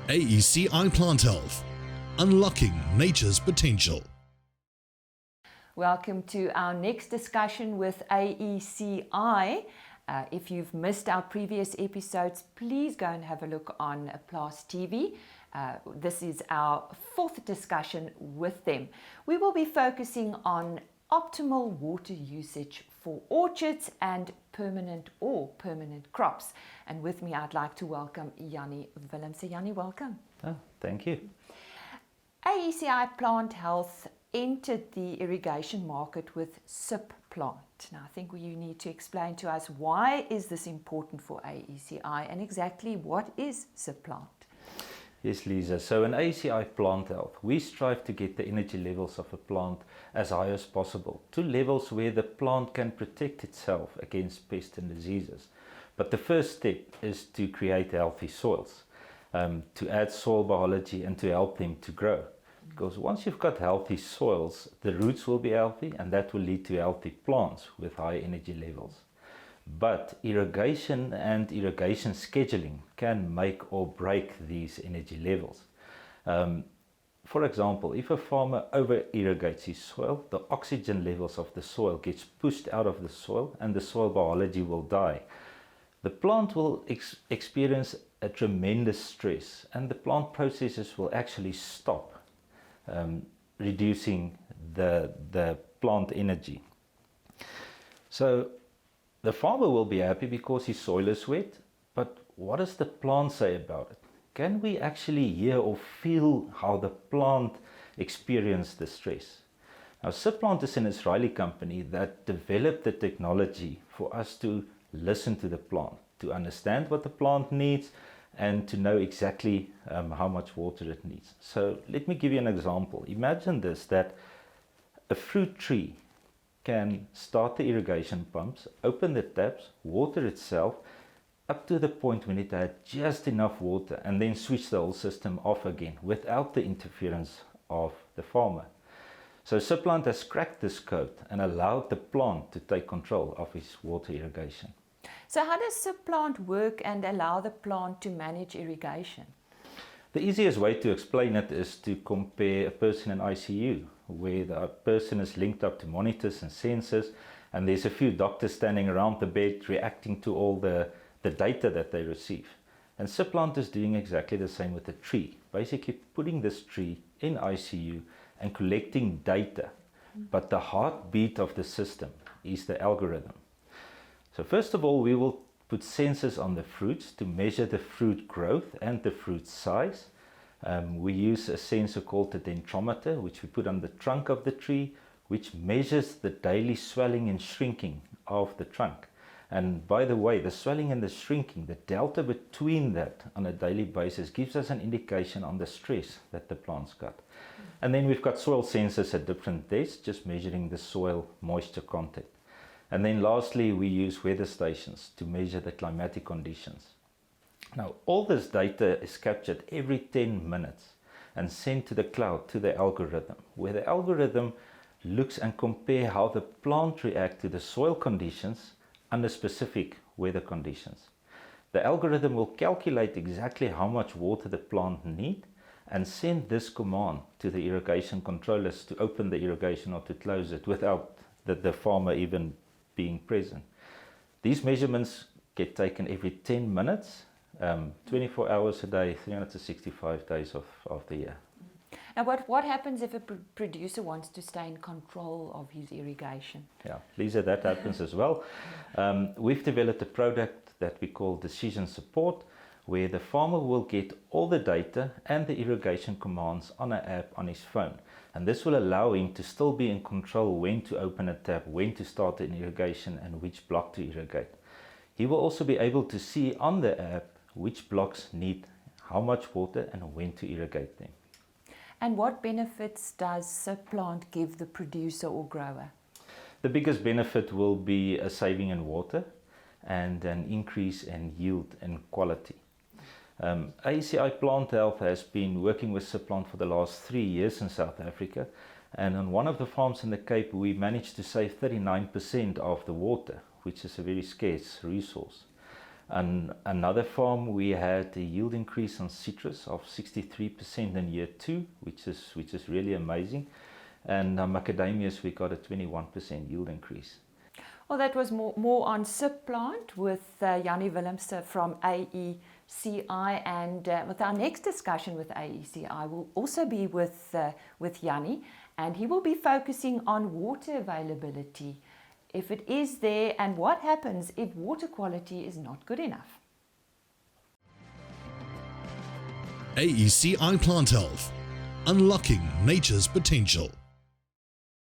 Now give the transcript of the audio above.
AECI Plant Health, unlocking nature's potential. Welcome to our next discussion with AECI. If you've missed our previous episodes, please go and have a look on Plaas TV. This is our fourth discussion with them. We will be focusing on optimal water usage for orchards and permanent crops. And with me, I'd like to welcome Jannie Willemse. Jannie, welcome. Oh, thank you. AECI Plant Health entered the irrigation market with Supplant. Now, I think you need to explain to us why is this important for AECI and exactly what is Supplant? Yes, Lisa. So in AECI Plant Health, we strive to get the energy levels of a plant as high as possible, to levels where the plant can protect itself against pests and diseases. But the first step is to create healthy soils, to add soil biology and to help them to grow. Because once you've got healthy soils, the roots will be healthy and that will lead to healthy plants with high energy levels. But irrigation and irrigation scheduling can make or break these energy levels. For example, if a farmer over-irrigates his soil, the oxygen levels of the soil gets pushed out of the soil and the soil biology will die. The plant will experience a tremendous stress and the plant processes will actually stop, reducing the plant energy. So the farmer will be happy because his soil is wet, but what does the plant say about it? Can we actually hear or feel how the plant experienced the stress? Now, Supplant is an Israeli company that developed the technology for us to listen to the plant, to understand what the plant needs and to know exactly how much water it needs. So let me give you an example. Imagine this, that a fruit tree can start the irrigation pumps, open the taps, water itself up to the point when it had just enough water and then switch the whole system off again without the interference of the farmer. So Supplant has cracked this code and allowed the plant to take control of its water irrigation. So how does Supplant work and allow the plant to manage irrigation? The easiest way to explain it is to compare a person in ICU, where the person is linked up to monitors and sensors, and there's a few doctors standing around the bed reacting to all the data that they receive. And Supplant is doing exactly the same with the tree, basically putting this tree in ICU and collecting data. But the heartbeat of the system is the algorithm. So first of all, we will put sensors on the fruits to measure the fruit growth and the fruit size. We use a sensor called the dendrometer, which we put on the trunk of the tree, which measures the daily swelling and shrinking of the trunk. And by the way, the swelling and the shrinking, the delta between that on a daily basis gives us an indication on the stress that the plant's got. And then we've got soil sensors at different depths, just measuring the soil moisture content. And then lastly, we use weather stations to measure the climatic conditions. Now, all this data is captured every 10 minutes and sent to the cloud, to the algorithm, where the algorithm looks and compares how the plant reacts to the soil conditions under specific weather conditions. The algorithm will calculate exactly how much water the plant needs and send this command to the irrigation controllers to open the irrigation or to close it without the farmer even being present. These measurements get taken every 10 minutes, 24 hours a day, 365 days of the year. Now, what happens if a producer wants to stay in control of his irrigation? Yeah, Lisa, that happens as well. We've developed a product that we call Decision Support, where the farmer will get all the data and the irrigation commands on an app on his phone. And this will allow him to still be in control when to open a tap, when to start an irrigation and which block to irrigate. He will also be able to see on the app which blocks need how much water and when to irrigate them. And what benefits does Supplant give the producer or grower? The biggest benefit will be a saving in water and an increase in yield and quality. AECI Plant Health has been working with Supplant for the last 3 years in South Africa, and on one of the farms in the Cape we managed to save 39% of the water, which is a very scarce resource. On another farm, we had a yield increase on citrus of 63% in year 2, which is really amazing. And on macadamias, we got a 21% yield increase. Well, that was more on Supplant with Jannie Willemse from AECI, and with our next discussion with AECI will also be with Jannie, and he will be focusing on water availability, if it is there, and what happens if water quality is not good enough. AECI Plant Health, unlocking nature's potential.